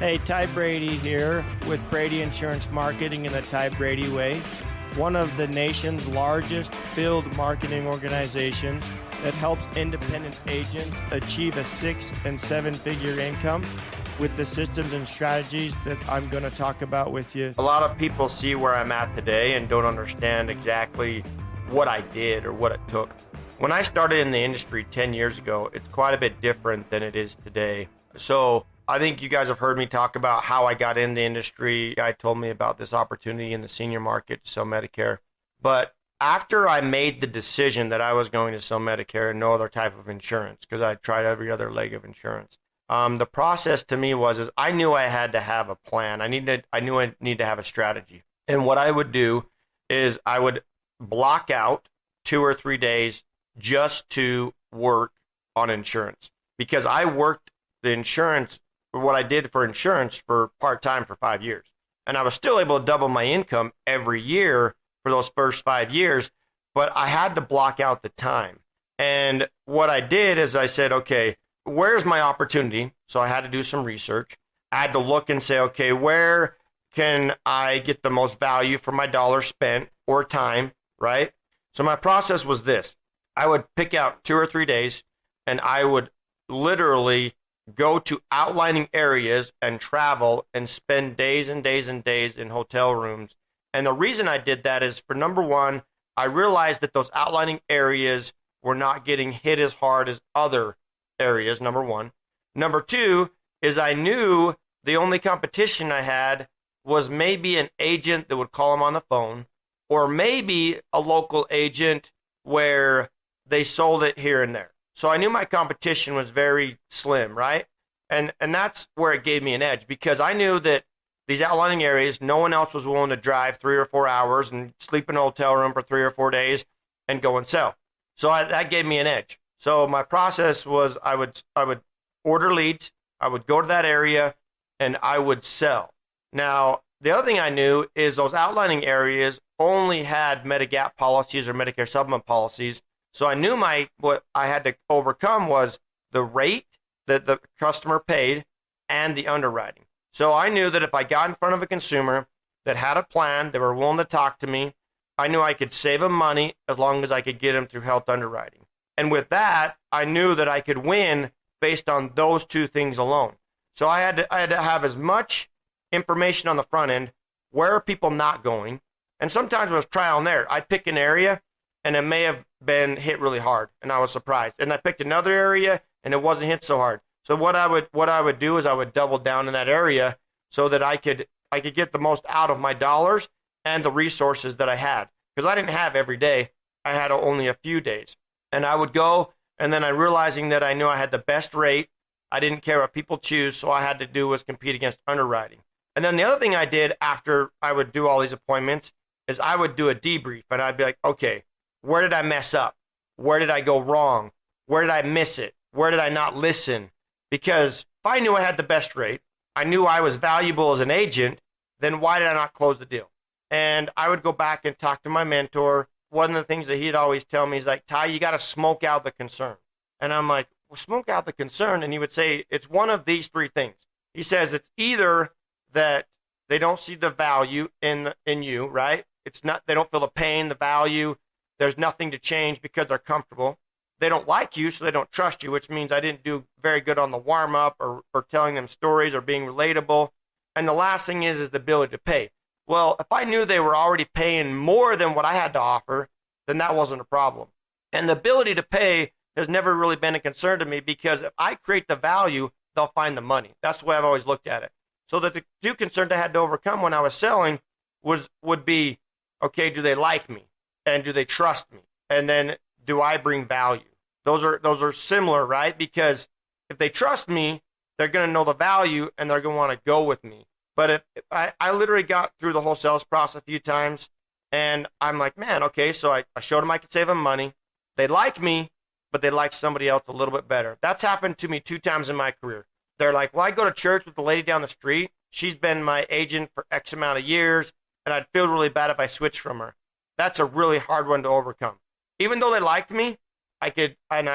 Hey, Ty Brady here with Brady Insurance Marketing in the Ty Brady Way, one of the nation's largest field marketing organizations that helps independent agents achieve a 6- and 7-figure income with the systems and strategies that I'm going to talk about with you. A lot of people see where I'm at today and don't understand exactly what I did or what it took. When I started in the industry 10 years ago, it's quite a bit different than it is today. So I think you guys have heard me talk about how I got in the industry. A guy told me about this opportunity in the senior market to sell Medicare. But after I made the decision that I was going to sell Medicare and no other type of insurance, because I tried every other leg of insurance, the process to me is I knew I had to have a plan. I knew I need to have a strategy. And what I would do is I would block out 2 or 3 days just to work on insurance, because I worked the insurance, what I did for insurance for part-time for 5 years. And I was still able to double my income every year for those first 5 years, but I had to block out the time. And what I did is I said, okay, where's my opportunity? So I had to do some research. I had to look and say, okay, where can I get the most value for my dollar spent or time, right? So my process was this. I would pick out 2 or 3 days, and I would literally go to outlining areas and travel and spend days and days and days in hotel rooms. And the reason I did that is, for number one, I realized that those outlining areas were not getting hit as hard as other areas, number one. Number two is I knew the only competition I had was maybe an agent that would call them on the phone, or maybe a local agent where they sold it here and there. So I knew my competition was very slim, right? And that's where it gave me an edge, because I knew that these outlining areas, no one else was willing to drive 3 or 4 hours and sleep in a hotel room for 3 or 4 days and go and sell. So that gave me an edge. So my process was I would order leads, I would go to that area, and I would sell. Now, the other thing I knew is those outlining areas only had Medigap policies or Medicare supplement policies. So I knew what I had to overcome was the rate that the customer paid and the underwriting. So I knew that if I got in front of a consumer that had a plan, they were willing to talk to me, I knew I could save them money as long as I could get them through health underwriting. And with that, I knew that I could win based on those two things alone. So I had to have as much information on the front end. Where are people not going? And sometimes it was trial and error. I'd pick an area, and it may have been hit really hard, and I was surprised. And I picked another area, and it wasn't hit so hard. So what I would do is I would double down in that area so that I could get the most out of my dollars and the resources that I had, because I didn't have every day. I had only a few days, and I would go, and then I realizing that I knew I had the best rate. I didn't care what people choose, so I had to do was compete against underwriting. And then the other thing I did after I would do all these appointments is I would do a debrief, and I'd be like, okay, where did I mess up? Where did I go wrong? Where did I miss it? Where did I not listen? Because if I knew I had the best rate, I knew I was valuable as an agent, then why did I not close the deal? And I would go back and talk to my mentor. One of the things that he'd always tell me is like, Ty, you got to smoke out the concern. And I'm like, well, smoke out the concern. And he would say, it's one of these 3 things. He says it's either that they don't see the value in you, right? It's not, they don't feel the pain, the value. There's nothing to change because they're comfortable. They don't like you, so they don't trust you, which means I didn't do very good on the warm-up or telling them stories or being relatable. And the last thing is the ability to pay. Well, if I knew they were already paying more than what I had to offer, then that wasn't a problem. And the ability to pay has never really been a concern to me, because if I create the value, they'll find the money. That's the way I've always looked at it. So that the 2 concerns I had to overcome when I was selling would be, okay, do they like me? And do they trust me? And then do I bring value? Those are similar, right? Because if they trust me, they're going to know the value and they're going to want to go with me. But if I literally got through the whole sales process a few times, and I'm like, man, okay, so I showed them I could save them money. They like me, but they like somebody else a little bit better. That's happened to me 2 times in my career. They're like, well, I go to church with the lady down the street. She's been my agent for X amount of years, and I'd feel really bad if I switched from her. That's a really hard one to overcome. Even though they liked me, I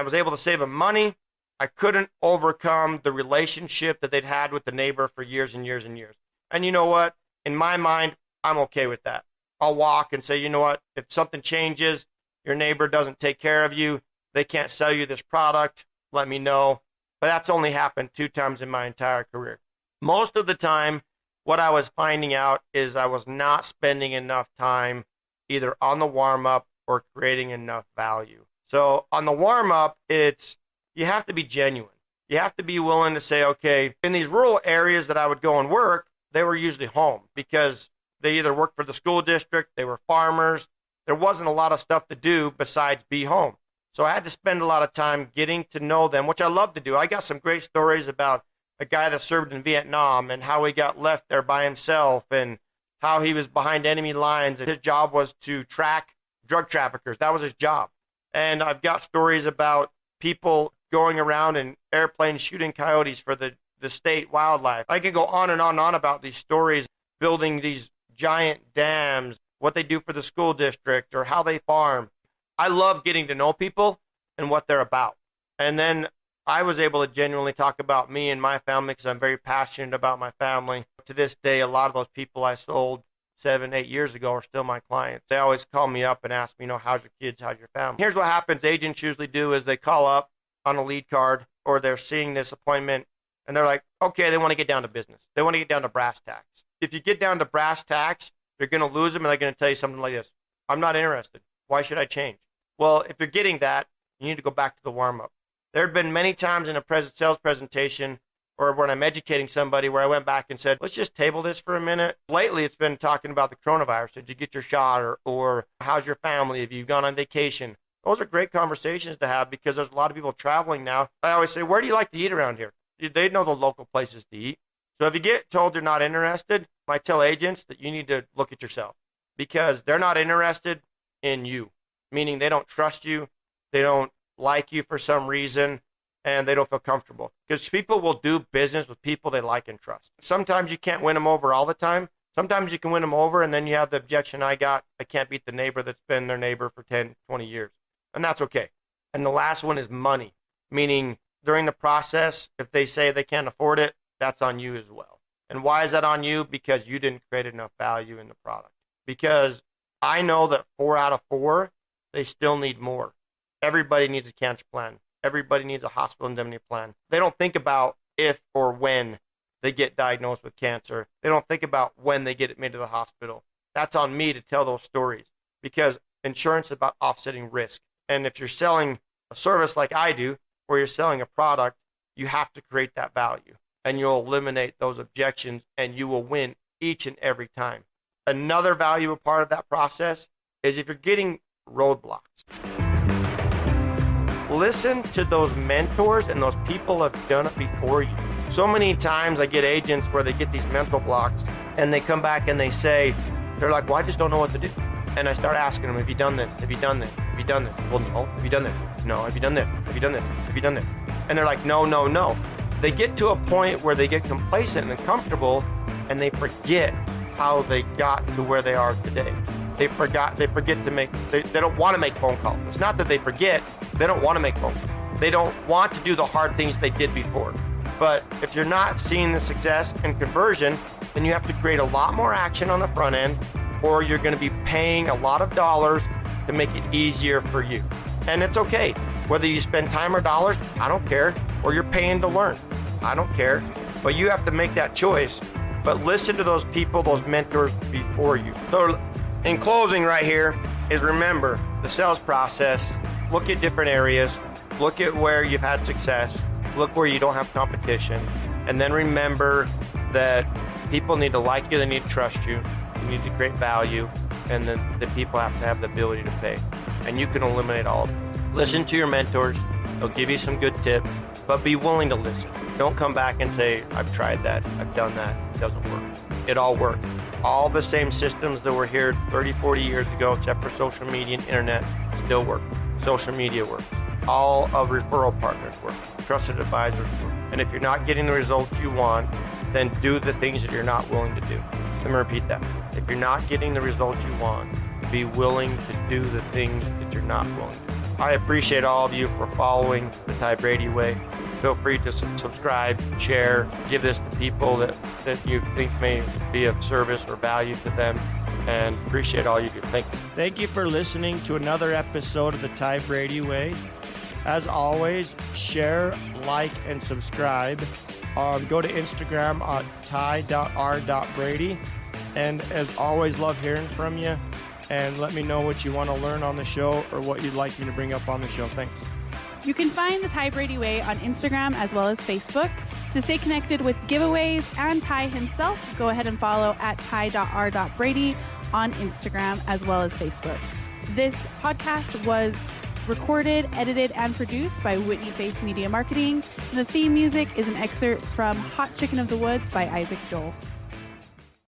was able to save them money, I couldn't overcome the relationship that they'd had with the neighbor for years and years and years. And you know what? In my mind, I'm okay with that. I'll walk and say, you know what? If something changes, your neighbor doesn't take care of you, they can't sell you this product, let me know. But that's only happened 2 times in my entire career. Most of the time, what I was finding out is I was not spending enough time either on the warm-up or creating enough value. So on the warm-up, you have to be genuine. You have to be willing to say, okay, in these rural areas that I would go and work, they were usually home because they either worked for the school district, they were farmers. There wasn't a lot of stuff to do besides be home. So I had to spend a lot of time getting to know them, which I love to do. I got some great stories about a guy that served in Vietnam and how he got left there by himself and how he was behind enemy lines. And his job was to track drug traffickers. That was his job. And I've got stories about people going around in airplanes shooting coyotes for the state wildlife. I can go on and on about these stories, building these giant dams, what they do for the school district or how they farm. I love getting to know people and what they're about. And then I was able to genuinely talk about me and my family because I'm very passionate about my family. To this day, a lot of those people I sold 7, 8 years ago are still my clients. They always call me up and ask me, how's your kids, how's your family? Here's what happens. Agents usually do is they call up on a lead card or they're seeing this appointment and they're like, okay, they want to get down to business. They want to get down to brass tacks. If you get down to brass tacks, you're going to lose them and they're going to tell you something like this. I'm not interested. Why should I change? Well, if you're getting that, you need to go back to the warm-up. There have been many times in a sales presentation or when I'm educating somebody where I went back and said, let's just table this for a minute. Lately, it's been talking about the coronavirus. Did you get your shot? Or how's your family? Have you gone on vacation? Those are great conversations to have because there's a lot of people traveling now. I always say, where do you like to eat around here? They know the local places to eat. So if you get told they're not interested, I tell agents that you need to look at yourself because they're not interested in you. Meaning they don't trust you, they don't like you for some reason, and they don't feel comfortable. Because people will do business with people they like and trust. Sometimes you can't win them over all the time. Sometimes you can win them over, and then you have the objection I can't beat the neighbor that's been their neighbor for 10, 20 years. And that's okay. And the last one is money. Meaning during the process, if they say they can't afford it, that's on you as well. And why is that on you? Because you didn't create enough value in the product. Because I know that 4 out of 4, they still need more. Everybody needs a cancer plan. Everybody needs a hospital indemnity plan. They don't think about if or when they get diagnosed with cancer. They don't think about when they get admitted to the hospital. That's on me to tell those stories because insurance is about offsetting risk. And if you're selling a service like I do, or you're selling a product, you have to create that value. And you'll eliminate those objections and you will win each and every time. Another valuable part of that process is if you're getting roadblocks. Listen to those mentors and those people that have done it before you. So many times I get agents where they get these mental blocks and they come back and they say, they're like, well, I just don't know what to do. And I start asking them, have you done this? Have you done this? Have you done this? Well, no. Have you done this? No. Have you done this? Have you done this? Have you done this? And they're like, no. They get to a point where they get complacent and comfortable and they forget how they got to where they are today. They forget to make, they don't want to make phone calls. It's not that they forget, they don't want to make phone calls. They don't want to do the hard things they did before. But if you're not seeing the success and conversion, then you have to create a lot more action on the front end, or you're going to be paying a lot of dollars to make it easier for you. And it's okay. Whether you spend time or dollars, I don't care. Or you're paying to learn, I don't care. But you have to make that choice. But listen to those people, those mentors before you. So in closing right here is remember the sales process. Look at different areas. Look at where you've had success. Look where you don't have competition. And then remember that people need to like you. They need to trust you. You need to create value. And then the people have to have the ability to pay. And you can eliminate all of it. Listen to your mentors. They'll give you some good tips. But be willing to listen. Don't come back and say, I've tried that. I've done that. It doesn't work. It all works. All the same systems that were here 30, 40 years ago, except for social media and internet, still work. Social media works. All of referral partners work. Trusted advisors work. And if you're not getting the results you want, then do the things that you're not willing to do. Let me repeat that. If you're not getting the results you want, be willing to do the things that you're not willing to do. I appreciate all of you for following the Ty Brady Way. Feel free to subscribe, share, give this to people that you think may be of service or value to them, and appreciate all you do. Thank you. Thank you for listening to another episode of the Ty Brady Way. As always, share, like, and subscribe. Go to Instagram at ty.r.brady. And as always, love hearing from you. And let me know what you want to learn on the show or what you'd like me to bring up on the show. Thanks. You can find the Ty Brady Way on Instagram as well as Facebook. To stay connected with giveaways and Ty himself, go ahead and follow at ty.r.brady on Instagram as well as Facebook. This podcast was recorded, edited, and produced by Whitney Face Media Marketing. And the theme music is an excerpt from Hot Chicken of the Woods by Isaac Joel.